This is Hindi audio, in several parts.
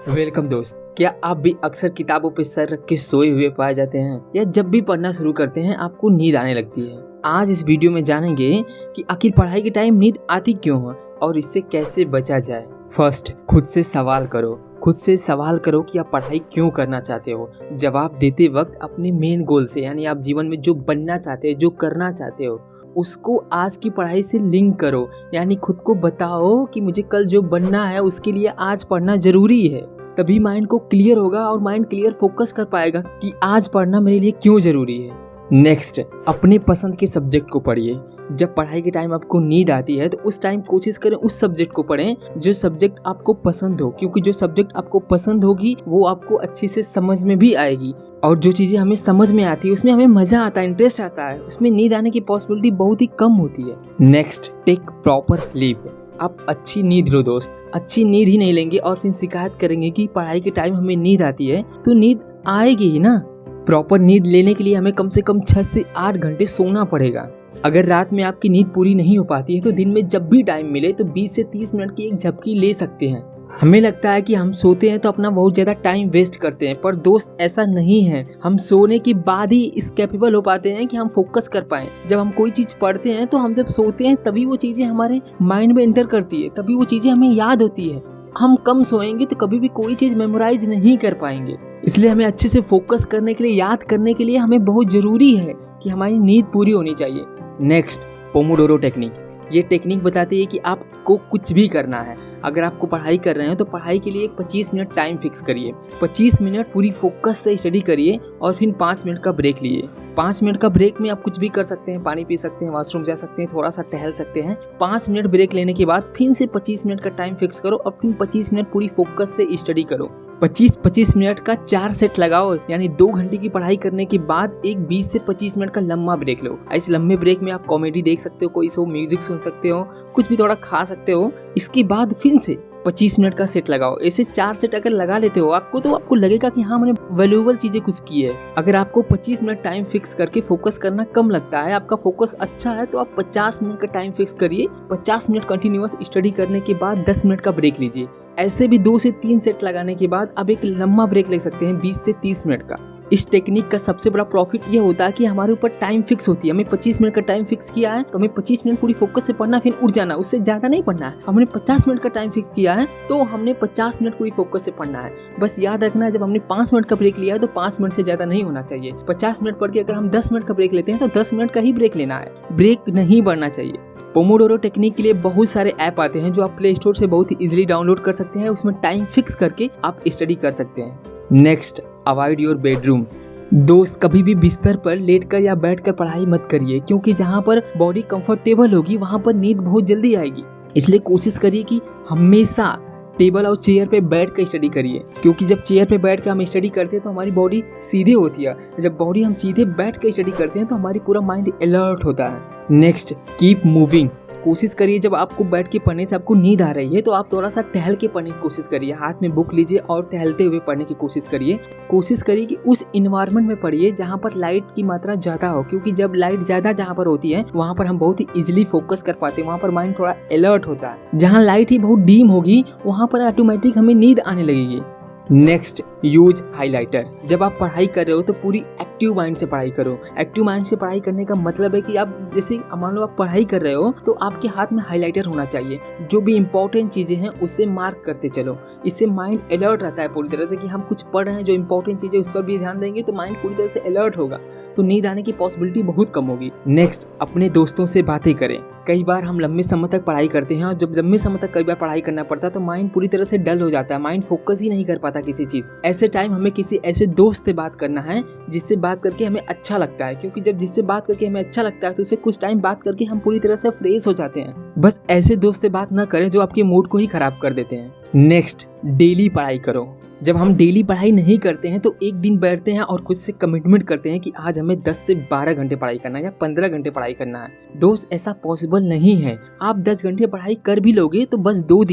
वेलकम दोस्त। क्या आप भी अक्सर किताबों पर सर रख के सोए हुए पाए जाते हैं या जब भी पढ़ना शुरू करते हैं आपको नींद आने लगती है? आज इस वीडियो में जानेंगे कि आखिर पढ़ाई के टाइम नींद आती क्यों है और इससे कैसे बचा जाए। फर्स्ट, खुद से सवाल करो। खुद से सवाल करो कि आप पढ़ाई क्यों करना चाहते हो। जवाब देते वक्त अपने मेन गोल से, यानी आप जीवन में जो बनना चाहते हो, जो करना चाहते हो, उसको आज की पढ़ाई से लिंक करो। यानी खुद को बताओ कि मुझे कल जो बनना है उसके लिए आज पढ़ना जरूरी है। तभी माइंड को क्लियर होगा और माइंड क्लियर फोकस कर पाएगा कि आज पढ़ना मेरे लिए क्यों जरूरी है। नेक्स्ट, अपने पसंद के सब्जेक्ट को पढ़िए। जब पढ़ाई के टाइम आपको नींद आती है तो उस टाइम कोशिश करें उस सब्जेक्ट को पढ़ें जो सब्जेक्ट आपको पसंद हो, क्योंकि जो सब्जेक्ट आपको पसंद होगी वो आपको अच्छे से समझ में भी आएगी। और जो चीज़ें हमें समझ में आती है उसमें हमें मज़ा आता है, इंटरेस्ट आता है, उसमें नींद आने की पॉसिबिलिटी बहुत ही कम होती है। Next, take proper sleep. आप अच्छी नींद लो दोस्त। अच्छी नींद ही नहीं लेंगे और फिर शिकायत करेंगे कि पढ़ाई के टाइम हमें नींद आती है, तो नींद आएगी ही ना। प्रॉपर नींद लेने के लिए हमें कम से कम 6 से 8 घंटे सोना पड़ेगा। अगर रात में आपकी नींद पूरी नहीं हो पाती है तो दिन में जब भी टाइम मिले तो 20 से 30 मिनट की एक झपकी ले सकते हैं। हमें लगता है कि हम सोते हैं तो अपना बहुत ज़्यादा टाइम वेस्ट करते हैं, पर दोस्त ऐसा नहीं है। हम सोने के बाद ही इस कैपेबल हो पाते हैं कि हम फोकस कर पाएं। जब हम कोई चीज़ पढ़ते हैं तो हम जब सोते हैं तभी वो चीज़ें हमारे माइंड में एंटर करती है, तभी वो चीज़ें हमें याद होती है। हम कम सोएंगे तो कभी भी कोई चीज़ मेमोराइज नहीं कर पाएंगे। इसलिए हमें अच्छे से फोकस करने के लिए, याद करने के लिए हमें बहुत ज़रूरी है कि हमारी नींद पूरी होनी चाहिए। Next, Pomodoro technique. ये टेक्निक बताती है कि आपको कुछ भी करना है। अगर आपको पढ़ाई कर रहे हैं तो पढ़ाई के लिए 25 मिनट टाइम फिक्स करिए। 25 मिनट पूरी फोकस से स्टडी करिए और फिर 5 मिनट का ब्रेक लिए। 5 मिनट का ब्रेक में आप कुछ भी कर सकते हैं, पानी पी सकते हैं, वॉशरूम जा सकते हैं, थोड़ा सा टहल सकते हैं। 5 मिनट ब्रेक लेने के बाद फिर से 25 मिनट का टाइम फिक्स करो और फिर 25 मिनट पूरी फोकस से स्टडी करो। 25-25 मिनट का 4 सेट लगाओ, यानी 2 घंटे की पढ़ाई करने के बाद एक 20 से 25 मिनट का लंबा ब्रेक लो। इस लंबे ब्रेक में आप कॉमेडी देख सकते हो, कोई सो म्यूजिक सुन सकते हो, कुछ भी थोड़ा खा सकते हो। इसके बाद फिर से 25 मिनट का सेट लगाओ। ऐसे 4 सेट अगर लगा लेते हो आपको, तो आपको लगेगा कि हाँ, मैंने वैल्यूएबल चीजें कुछ की है। अगर आपको 25 मिनट टाइम फिक्स करके फोकस करना कम लगता है, आपका फोकस अच्छा है, तो आप 50 मिनट का टाइम फिक्स करिए। 50 मिनट कंटिन्यूअस स्टडी करने के बाद 10 मिनट का ब्रेक लीजिए। ऐसे भी 2 से 3 सेट लगाने के बाद अब एक लंबा ब्रेक ले सकते हैं 20 से 30 मिनट का। इस टेक्निक का सबसे बड़ा प्रॉफिट ये होता है कि हमारे ऊपर टाइम फिक्स होती है। हमें 25 मिनट का टाइम फिक्स किया है तो हमें 25 मिनट पूरी फोकस से पढ़ना, फिर उठ जाना, उससे ज्यादा नहीं पढ़ना है। हमने 50 मिनट का टाइम फिक्स किया है तो हमने 50 मिनट पूरी फोकस से पढ़ना है। बस याद रखना है, जब हमने 5 मिनट का ब्रेक लिया है तो 5 मिनट से ज्यादा नहीं होना चाहिए। 50 मिनट पढ़ के अगर हम 10 मिनट का ब्रेक लेते हैं तो 10 मिनट का ही ब्रेक लेना है, ब्रेक नहीं बढ़ना चाहिए। पोमोडोरो टेक्निक के लिए बहुत सारे ऐप आते हैं जो आप प्ले स्टोर से बहुत ही इजीली डाउनलोड कर सकते हैं। उसमें टाइम फिक्स करके आप स्टडी कर सकते हैं। Next, avoid your bedroom. दोस्त, कभी भी बिस्तर पर लेटकर या बैठकर पढ़ाई मत करिए, क्योंकि जहाँ पर बॉडी कंफर्टेबल होगी वहाँ पर नींद बहुत जल्दी आएगी। इसलिए कोशिश करिए कि हमेशा टेबल और चेयर पे बैठ कर स्टडी करिए, क्योंकि जब चेयर पे बैठ कर हम स्टडी करते हैं तो हमारी बॉडी सीधे होती है। जब बॉडी हम सीधे बैठ कर स्टडी करते हैं तो हमारी पूरा माइंड अलर्ट होता है। Next, keep moving. कोशिश करिए जब आपको बैठ के पढ़ने से आपको नींद आ रही है तो आप थोड़ा सा टहल के पढ़ने की कोशिश करिए। हाथ में बुक लीजिए और टहलते हुए पढ़ने की कोशिश करिए। कोशिश करिए कि उस इन्वायरमेंट में पढ़िए जहाँ पर लाइट की मात्रा ज़्यादा हो, क्योंकि जब लाइट ज़्यादा जहाँ पर होती है वहाँ पर हम बहुत ही इजीली फोकस कर पाते हैं, वहाँ पर माइंड थोड़ा अलर्ट होता है। जहाँ लाइट ही बहुत डीम होगी वहाँ पर ऑटोमेटिक हमें नींद आने लगेगी। Next, use highlighter. जब आप पढ़ाई कर रहे हो तो पूरी एक्टिव माइंड से पढ़ाई करो। एक्टिव माइंड से पढ़ाई करने का मतलब है कि आप जैसे मान लो आप पढ़ाई कर रहे हो तो आपके हाथ में हाइलाइटर होना चाहिए। जो भी इंपॉर्टेंट चीज़ें हैं उससे मार्क करते चलो। इससे माइंड अलर्ट रहता है पूरी तरह से कि हम कुछ पढ़ रहे हैं, जो इंपॉर्टेंट चीज़ें उस पर भी ध्यान देंगे तो माइंड पूरी तरह से अलर्ट होगा, तो नींद आने की पॉसिबिलिटी बहुत कम होगी। नेक्स्ट, अपने दोस्तों से बातें करें। कई बार हम लंबे समय तक पढ़ाई करते हैं और जब लंबे समय तक कई बार पढ़ाई करना पड़ता है तो माइंड पूरी तरह से डल हो जाता है, माइंड फोकस ही नहीं कर पाता किसी चीज़। ऐसे टाइम हमें किसी ऐसे दोस्त से बात करना है जिससे बात करके हमें अच्छा लगता है, क्योंकि जब जिससे बात करके हमें अच्छा लगता है तो उससे कुछ टाइम बात करके हम पूरी तरह से फ्रेश हो जाते हैं। बस ऐसे दोस्त से बात ना करें जो आपके मूड को ही खराब कर देते हैं। नेक्स्ट, डेली पढ़ाई करो। जब हम डेली पढ़ाई नहीं करते हैं तो एक दिन बैठते हैं और खुद से कमिटमेंट करते हैं कि आज हमें 10 से 12 घंटे पढ़ाई करना है या 15 घंटे पढ़ाई करना है। दोस्त, ऐसा पॉसिबल नहीं है। आप 10 घंटे पढ़ाई कर भी लोगे तो बस 2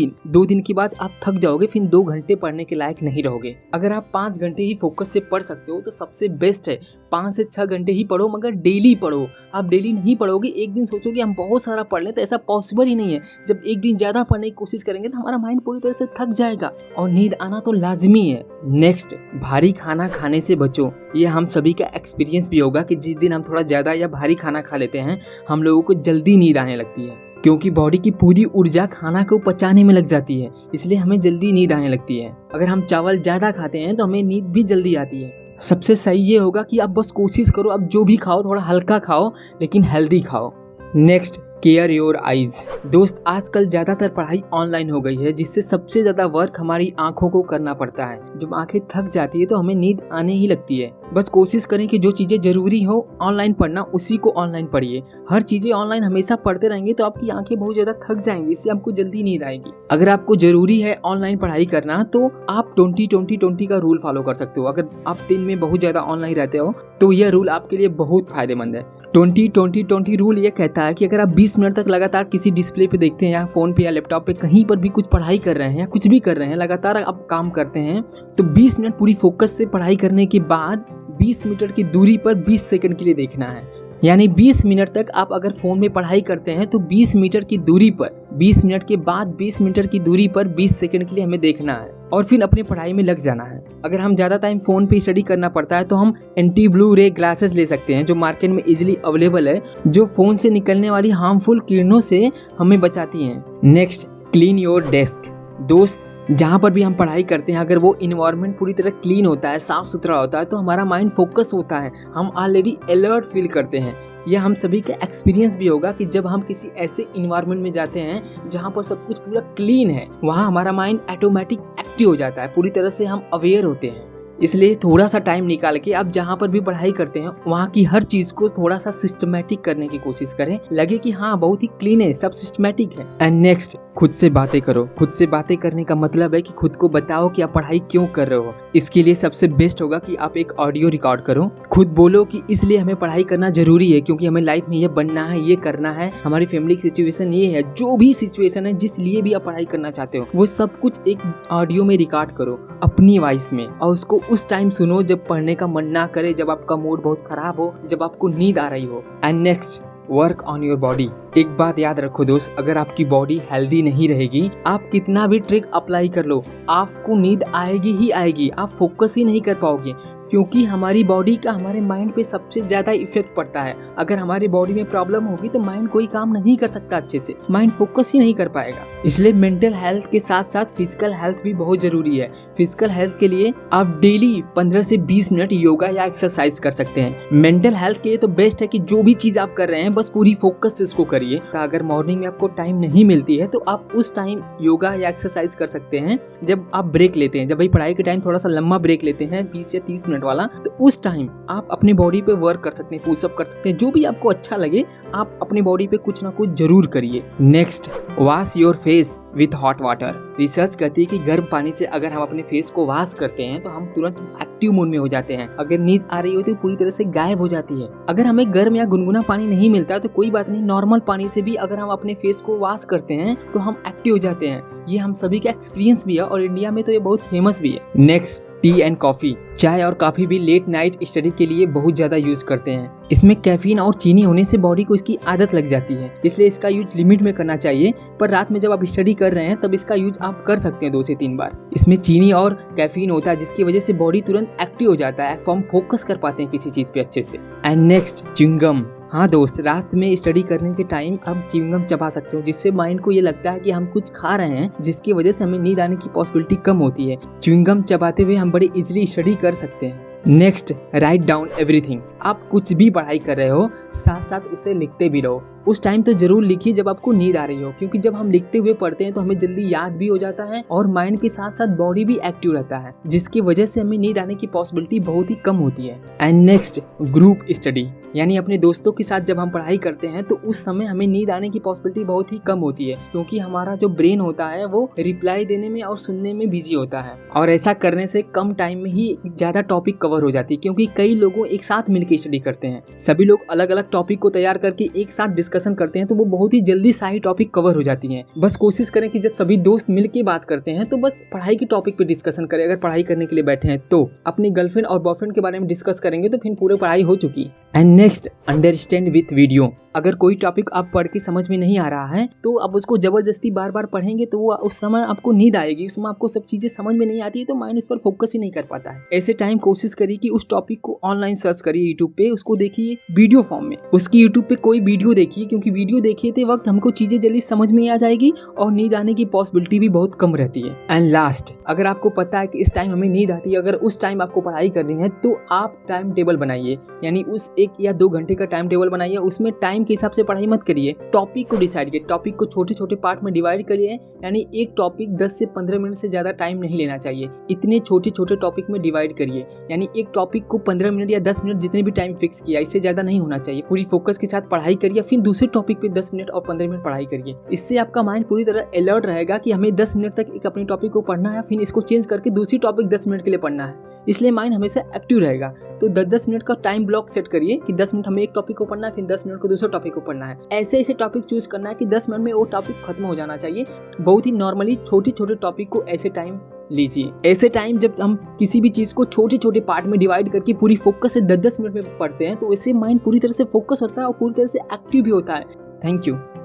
दिन के बाद आप थक जाओगे, फिर 2 घंटे पढ़ने के लायक नहीं रहोगे। अगर आप 5 घंटे ही फोकस से पढ़ सकते हो तो सबसे बेस्ट है 5 से 6 घंटे ही पढ़ो, मगर डेली पढ़ो। आप डेली नहीं पढ़ोगे, एक दिन सोचोगे हम बहुत सारा पढ़ लें, तो ऐसा पॉसिबल ही नहीं है। जब एक दिन ज्यादा पढ़ने की कोशिश करेंगे तो हमारा माइंड पूरी तरह से थक जाएगा और नींद आना तो लाजमी है। नेक्स्ट, भारी खाना खाने से बचो। ये हम सभी का एक्सपीरियंस भी होगा कि जिस दिन हम थोड़ा ज्यादा या भारी खाना खा लेते हैं हम लोगों को जल्दी नींद आने लगती है, क्योंकि बॉडी की पूरी ऊर्जा खाना को पचाने में लग जाती है, इसलिए हमें जल्दी नींद आने लगती है। अगर हम चावल ज्यादा खाते हैं तो हमें नींद भी जल्दी आती है। सबसे सही ये होगा कि आप बस कोशिश करो, आप जो भी खाओ थोड़ा हल्का खाओ लेकिन हेल्दी खाओ। Next, care your eyes. दोस्त, आजकल ज्यादातर पढ़ाई ऑनलाइन हो गई है, जिससे सबसे ज्यादा वर्क हमारी आंखों को करना पड़ता है। जब आंखें थक जाती है तो हमें नींद आने ही लगती है। बस कोशिश करें कि जो चीजें जरूरी हो ऑनलाइन पढ़ना, उसी को ऑनलाइन पढ़िए। हर चीजें ऑनलाइन हमेशा पढ़ते रहेंगे तो आपकी आंखें बहुत ज्यादा थक जाएंगी, इससे आपको जल्दी नींद आएगी। अगर आपको जरूरी है ऑनलाइन पढ़ाई करना तो आप 20-20-20 का रूल फॉलो कर सकते हो। अगर आप दिन में बहुत ज्यादा ऑनलाइन रहते हो तो यह रूल आपके लिए बहुत फायदेमंद है। 20-20-20 रूल ये कहता है कि अगर आप 20 मिनट तक लगातार किसी डिस्प्ले पे देखते हैं या फोन पे या लैपटॉप पे कहीं पर भी कुछ पढ़ाई कर रहे हैं या कुछ भी कर रहे हैं, लगातार आप काम करते हैं, तो 20 मिनट पूरी फोकस से पढ़ाई करने के बाद 20 मीटर की दूरी पर 20 सेकंड के लिए देखना है। यानी 20 मिनट तक आप अगर फोन में पढ़ाई करते हैं तो 20 मीटर की दूरी पर 20 मिनट के बाद 20 मीटर की दूरी पर 20 सेकंड के लिए हमें देखना है और फिर अपनी पढ़ाई में लग जाना है। अगर हम ज़्यादा टाइम फ़ोन पे स्टडी करना पड़ता है तो हम एंटी ब्लू रे ग्लासेस ले सकते हैं, जो मार्केट में इजीली अवेलेबल है, जो फ़ोन से निकलने वाली हार्मफुल किरणों से हमें बचाती हैं। Next, clean your desk. दोस्त, जहाँ पर भी हम पढ़ाई करते हैं अगर वो इन्वायरमेंट पूरी तरह क्लीन होता है, साफ़ सुथरा होता है, तो हमारा माइंड फोकस होता है, हम ऑलरेडी अलर्ट फील करते हैं। यह हम सभी का एक्सपीरियंस भी होगा कि जब हम किसी ऐसे इन्वायरमेंट में जाते हैं जहाँ पर सब कुछ पूरा क्लीन है, वहाँ हमारा माइंड ऑटोमेटिक एक्टिव हो जाता है, पूरी तरह से हम अवेयर होते हैं। इसलिए थोड़ा सा टाइम निकाल के आप जहाँ पर भी पढ़ाई करते हैं वहाँ की हर चीज को थोड़ा सा सिस्टमैटिक करने की कोशिश करें, लगे कि हाँ बहुत ही क्लीन है, सब सिस्टमैटिक है। एंड नेक्स्ट, खुद से बातें करो। खुद से बातें करने का मतलब है कि खुद को बताओ कि आप पढ़ाई क्यों कर रहे हो। इसके लिए सबसे बेस्ट होगा कि आप एक ऑडियो रिकॉर्ड करो, खुद बोलो कि इसलिए हमें पढ़ाई करना जरूरी है, क्योंकि हमें लाइफ में ये बनना है, ये करना है, हमारी फैमिली की सिचुएशन ये है, जो भी सिचुएशन है जिस लिए भी आप पढ़ाई करना चाहते हो वो सब कुछ एक ऑडियो में रिकॉर्ड करो अपनी वॉइस में, और उसको उस टाइम सुनो जब पढ़ने का मन ना करे, जब आपका मूड बहुत खराब हो, जब आपको नींद आ रही हो। And next, work on your body. एक बात याद रखो दोस्त, अगर आपकी बॉडी हेल्दी नहीं रहेगी, आप कितना भी ट्रिक अप्लाई कर लो, आपको नींद आएगी ही आएगी, आप फोकस ही नहीं कर पाओगे, क्योंकि हमारी बॉडी का हमारे माइंड पे सबसे ज्यादा इफेक्ट पड़ता है। अगर हमारी बॉडी में प्रॉब्लम होगी तो माइंड कोई काम नहीं कर सकता अच्छे से, माइंड फोकस ही नहीं कर पाएगा। इसलिए मेंटल हेल्थ के साथ साथ फिजिकल हेल्थ भी बहुत जरूरी है। फिजिकल हेल्थ के लिए आप डेली 15 से 20 मिनट योगा या एक्सरसाइज कर सकते हैं। मेंटल हेल्थ के लिए तो बेस्ट है कि जो भी चीज आप कर रहे हैं बस पूरी फोकस से उसको करिए। अगर मॉर्निंग में आपको टाइम नहीं मिलती है तो आप उस टाइम योगा या एक्सरसाइज कर सकते हैं जब आप ब्रेक लेते हैं, जब भाई पढ़ाई के टाइम थोड़ा सा लंबा ब्रेक लेते हैं 20 या 30 मिनट वाला, तो उस टाइम आप अपने बॉडी पे वर्क कर सकते हैं, पुशअप कर सकते हैं, जो भी आपको अच्छा लगे आप अपने बॉडी पे कुछ ना कुछ जरूर करिए। Next, wash your face with hot water. Research कहती है कि गर्म पानी से अगर हम अपने फेस को वॉश करते हैं तो हम तुरंत एक्टिव मूड में हो जाते हैं। अगर नींद आ रही हो तो पूरी तरह से गायब हो जाती है। अगर हमें गर्म या गुनगुना पानी नहीं मिलता तो कोई बात नहीं, नॉर्मल पानी से भी अगर हम अपने फेस को वॉश करते हैं तो हम एक्टिव हो जाते हैं। ये हम सभी का एक्सपीरियंस भी है और इंडिया में तो ये बहुत फेमस भी है। Next, T and coffee. चाय और कॉफी भी लेट नाइट स्टडी के लिए बहुत ज्यादा यूज करते हैं। इसमें कैफीन और चीनी होने से बॉडी को इसकी आदत लग जाती है, इसलिए इसका यूज लिमिट में करना चाहिए। पर रात में जब आप स्टडी कर रहे हैं तब इसका यूज आप कर सकते हैं 2 से 3 बार। इसमें चीनी और कैफीन होता है जिसकी वजह से बॉडी तुरंत एक्टिव हो जाता है, हम फोकस कर पाते हैं किसी चीज पे अच्छे से। And next, chewing gum. हाँ दोस्त, रात में स्टडी करने के टाइम आप च्युइंगम चबा सकते हो, जिससे माइंड को ये लगता है कि हम कुछ खा रहे हैं, जिसकी वजह से हमें नींद आने की पॉसिबिलिटी कम होती है। च्युइंगम चबाते हुए हम बड़े इजीली स्टडी कर सकते हैं। Next, write down everything. आप कुछ भी पढ़ाई कर रहे हो साथ साथ उसे लिखते भी रहो। उस टाइम तो जरूर लिखिए जब आपको नींद आ रही हो, क्योंकि जब हम लिखते हुए पढ़ते हैं तो हमें जल्दी याद भी हो जाता है और माइंड के साथ साथ बॉडी भी एक्टिव रहता है, जिसकी वजह से हमें नींद आने की पॉसिबिलिटी बहुत ही कम होती है। एंड नेक्स्ट, ग्रुप स्टडी, यानी अपने दोस्तों के साथ जब हम पढ़ाई करते हैं तो उस समय हमें नींद आने की पॉसिबिलिटी बहुत ही कम होती है, क्योंकि हमारा जो ब्रेन होता है वो रिप्लाई देने में और सुनने में बिजी होता है, और ऐसा करने से कम टाइम में ही ज्यादा टॉपिक कवर हो जाती है, क्योंकि कई लोगों एक साथ मिलकर स्टडी करते हैं। सभी लोग अलग अलग टॉपिक को तैयार करके एक साथ डिस्कशन करते हैं तो वो बहुत ही जल्दी सारी टॉपिक कवर हो जाती है। बस कोशिश करें कि जब सभी दोस्त मिलकर बात करते हैं तो बस पढ़ाई की टॉपिक पे डिस्कशन करें। अगर पढ़ाई करने के लिए बैठे हैं तो अपनी गर्लफ्रेंड और बॉयफ्रेंड के बारे में डिस्कस करेंगे तो फिर पूरी पढ़ाई हो चुकी। And next, understand with video. अगर कोई टॉपिक आप पढ़ के समझ में नहीं आ रहा है तो आप उसको जबरदस्ती बार बार पढ़ेंगे तो वो उस समय आपको नींद आएगी, उस समय आपको सब चीजें समझ में नहीं आती है तो माइंड उस पर फोकस ही नहीं कर पाता है। ऐसे टाइम कोशिश करिए कि उस टॉपिक को ऑनलाइन सर्च करिए यूट्यूब पे, उसको देखिए वीडियो फॉर्म में, उसकी यूट्यूब पे कोई वीडियो देखिए, क्योंकि वीडियो देखते वक्त हमको चीजें जल्दी समझ में आ जाएगी और नींद आने की पॉसिबिलिटी भी बहुत कम रहती है। एंड लास्ट, अगर आपको पता है कि इस टाइम हमें नींद आती है, अगर उस टाइम आपको पढ़ाई करनी है तो आप टाइम टेबल बनाइए, यानी उस 1 या 2 घंटे का टाइम टेबल बनाइए। उसमें टाइम के हिसाब से पढ़ाई मत करिए, टॉपिक को डिसाइड करिए, टॉपिक को छोटे छोटे पार्ट में डिवाइड करिए, यानी एक टॉपिक 10 से 15 मिनट से ज्यादा टाइम नहीं लेना चाहिए। इतने छोटे छोटे टॉपिक में डिवाइड करिए, यानी एक टॉपिक को 15 मिनट या 10 मिनट जितने भी टाइम फिक्स किया, इससे ज्यादा नहीं होना चाहिए। पूरी फोकस के साथ पढ़ाई करिए, फिर दूसरे टॉपिक पे 10 मिनट और 15 मिनट पढ़ाई करिए। इससे आपका माइंड पूरी तरह अलर्ट रहेगा कि हमें 10 मिनट तक एक अपने टॉपिक को पढ़ना है, फिर इसको चेंज करके दूसरी टॉपिक 10 मिनट के लिए पढ़ना है, इसलिए माइंड हमेशा एक्टिव रहेगा। तो 10-10 मिनट का टाइम ब्लॉक सेट करिए कि 10 मिनट हमें एक टॉपिक को पढ़ना है, फिर 10 मिनट को दूसरे टॉपिक को पढ़ना है। ऐसे ऐसे टॉपिक चूज करना है कि 10 मिनट में वो टॉपिक खत्म हो जाना चाहिए। बहुत ही नॉर्मली छोटे छोटे टॉपिक को ऐसे टाइम लीजिए। ऐसे टाइम जब हम किसी भी चीज को छोटे छोटे पार्ट में डिवाइड करके पूरी फोकस से 10-10 मिनट में पढ़ते हैं तो इससे माइंड पूरी तरह से फोकस होता है और पूरी तरह से एक्टिव भी होता है। Thank you.